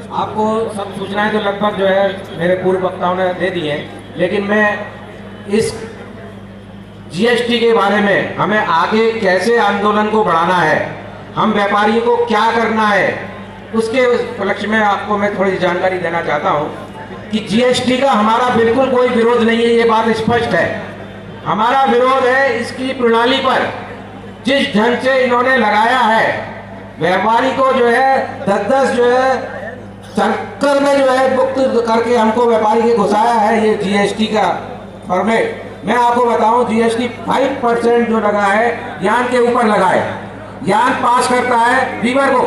आपको सब सूचनाएं तो लगभग जो है मेरे पूर्व वक्ताओं ने दे दी हैं, लेकिन मैं इस जीएसटी के बारे में हमें आगे कैसे आंदोलन को बढ़ाना है, हम व्यापारियों को क्या करना है, उसके उपलक्ष्य में आपको मैं थोड़ी जानकारी देना चाहता हूं कि जीएसटी का हमारा बिल्कुल कोई विरोध नहीं है, ये बात स्पष्ट है। हमारा विरोध है इसकी प्रणाली पर, जिस ढंग से इन्होंने लगाया है, व्यापारी को जो है 10-10 जो है चक्कर में जो है मुक्त करके हमको व्यापारी के घुसाया है ये जीएसटी का फॉर्मेट। मैं आपको बताऊं, जीएसटी 5% जो लगा है यान के ऊपर लगा है। यान पास करता है वीवर को,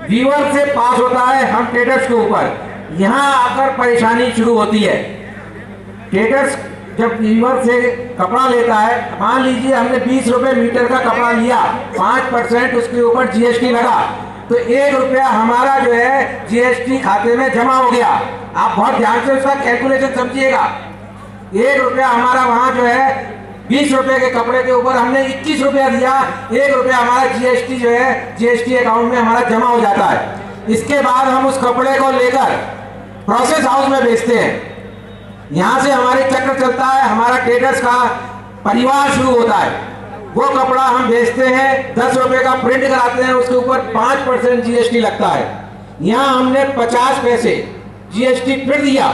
वीवर से पास होता है हम ट्रेडर्स के ऊपर। यहाँ आकर परेशानी शुरू होती है। ट्रेडर्स जब वीवर से कपड़ा लेता है, मान लीजिए हमने 20 रुपए मीटर का कपड़ा लिया, 5% उसके ऊपर जीएसटी लगा, तो 1 रुपया हमारा जो है जीएसटी खाते में जमा हो गया। आप बहुत ध्यान से उसका कैलकुलेशन समझिएगा। 1 रुपया हमारा वहां जो है 20 रुपए के कपड़े के ऊपर हमने 21 रुपया दिया, 1 रुपया हमारा जीएसटी जो है जीएसटी अकाउंट में हमारा जमा हो जाता है। इसके बाद हम उस कपड़े को लेकर प्रोसेस हाउस में बेचते हैं। यहाँ से हमारे चक्र चलता है, हमारा ट्रेडर्स का परिवार शुरू होता है। वो कपड़ा हम बेचते हैं, 10 रुपए का प्रिंट कराते हैं, उसके ऊपर 5% जीएसटी लगता है। यहाँ हमने 50 पैसे जीएसटी फिर दिया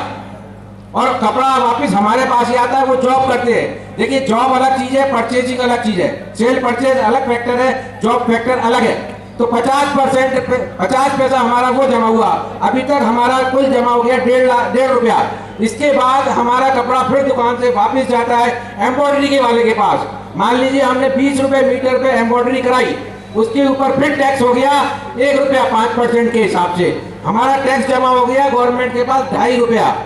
और कपड़ा वापस हमारे पास ही आता है। वो जॉब करते हैं। देखिए, जॉब अलग चीज है, परचेजिंग अलग चीज है, सेल परचेज अलग फैक्टर है, जॉब फैक्टर अलग है। तो 50 पैसा हमारा वो जमा हुआ। अभी तक हमारा कुल जमा हो गया 1.5 रुपया। इसके बाद हमारा कपड़ा फिर दुकान से वापस जाता है एम्ब्रॉयडरी के वाले के पास। मान लीजिए हमने 20 रुपए मीटर पे एम्ब्रॉयडरी कराई, उसके ऊपर फिर टैक्स हो गया 1 रुपया 5% के हिसाब से। हमारा टैक्स जमा हो गया गवर्नमेंट के पास 2.5 रुपया।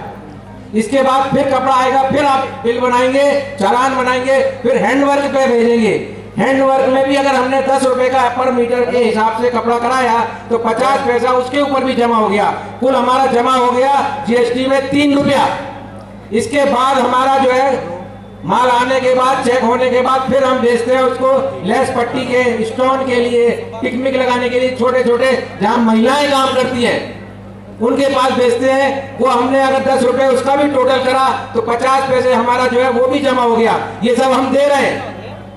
इसके बाद फिर कपड़ा आएगा, फिर आप बिल बनाएंगे, चालान बनाएंगे, फिर हैंडवर्क पे भेजेंगे। हैंडवर्क में भी अगर हमने 10 रुपए का पर मीटर के हिसाब से कपड़ा कराया तो 50 पैसा उसके ऊपर भी जमा हो गया। कुल हमारा जमा हो गया जीएसटी में 3 रुपया। इसके बाद हमारा जो है माल आने के बाद, चेक होने के बाद फिर हम बेचते हैं उसको लेस पट्टी के, स्टोन के लिए, पिकनिक लगाने के लिए, छोटे छोटे जहां महिलाएं काम करती हैं उनके पास बेचते हैं। वो हमने अगर 10 रुपए उसका भी टोटल करा तो 50 पैसे हमारा जो है वो भी जमा हो गया। ये सब हम दे रहे हैं।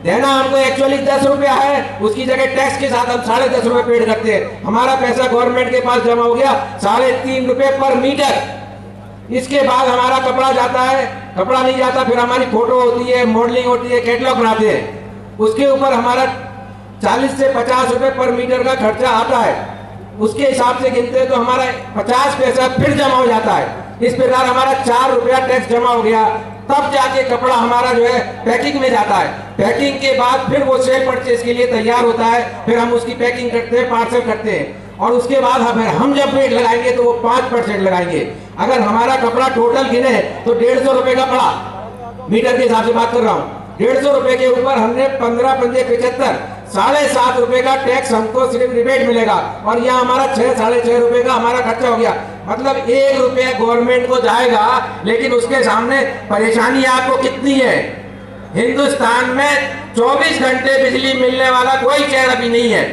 देना हमको एक्चुअली 10 रुपया है, उसकी जगह टैक्स के साथ हम 10.5 रुपए पेड करते हैं। हमारा पैसा गवर्नमेंट के पास जमा हो गया 3.5 रुपए पर मीटर। इसके बाद हमारा कपड़ा जाता है, कपड़ा नहीं जाता, फिर हमारी फोटो होती है, मॉडलिंग होती है, कैटलॉग बनाते हैं। उसके ऊपर हमारा 40 से 50 रुपए पर मीटर का खर्चा आता है। उसके हिसाब से गिनते हैं तो हमारा 50 पैसा फिर जमा हो जाता है। इस प्रकार हमारा 4 रुपया टैक्स जमा हो गया। तब जाके कपड़ा हमारा जो है पैकिंग में जाता है। पैकिंग के बाद फिर वो सेल परचेज के लिए तैयार होता है, फिर हम उसकी पैकिंग करते हैं, पार्सल करते हैं, और उसके बाद हम जब रेट लगाएंगे तो वो 5% लगाएंगे। अगर हमारा कपड़ा टोटल गिने तो 150 रुपए का पड़ा, मीटर के हिसाब से बात कर रहा हूँ। 150 रुपए के ऊपर हमने 15×5 7.5 रुपए का टैक्स हमको सिर्फ रिबेट मिलेगा, और यहाँ हमारा 6-6.5 रुपए का हमारा खर्चा हो गया। मतलब 1 रुपया गवर्नमेंट को जाएगा, लेकिन उसके सामने परेशानी आपको कितनी है। हिंदुस्तान में 24 घंटे बिजली मिलने वाला कोई शहर अभी नहीं है।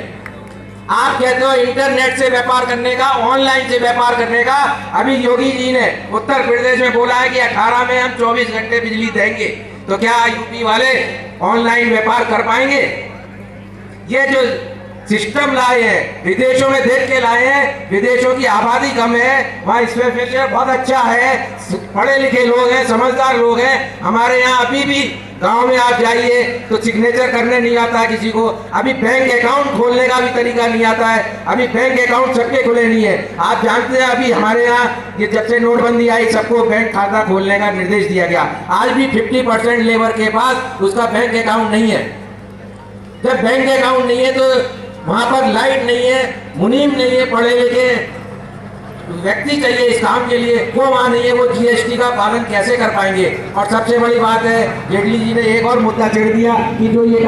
आप कहते हो इंटरनेट से व्यापार करने का, ऑनलाइन से व्यापार करने का। अभी योगी जी ने उत्तर प्रदेश में बोला है कि 18 में हम 24 घंटे बिजली देंगे, तो क्या यूपी वाले ऑनलाइन व्यापार कर पाएंगे? ये जो सिस्टम लाए हैं, विदेशों में देख के लाए हैं। विदेशों की आबादी कम है, वहाँ इंफ्रास्ट्रक्चर बहुत अच्छा है, पढ़े लिखे लोग हैं, समझदार लोग हैं। हमारे यहाँ अभी भी गांव में आप जाइए तो सिग्नेचर करने नहीं आता है किसी को। अभी बैंक अकाउंट खोलने का भी तरीका नहीं आता है। अभी बैंक अकाउंट सबके खुले नहीं है। आप जानते हैं अभी हमारे यहाँ ये जब से नोटबंदी आई, सबको बैंक खाता खोलने का निर्देश दिया गया। आज भी 50% लेबर के पास उसका बैंक अकाउंट नहीं है। जब बैंक अकाउंट नहीं है तो वहां पर लाइट नहीं है, मुनीम नहीं है, पढ़े लिखे व्यक्ति चाहिए इस काम के लिए, वो वहां नहीं है। वो जीएसटी का पालन कैसे कर पाएंगे? और सबसे बड़ी बात है, जेटली जी ने एक और मुद्दा छेड़ दिया कि जो ये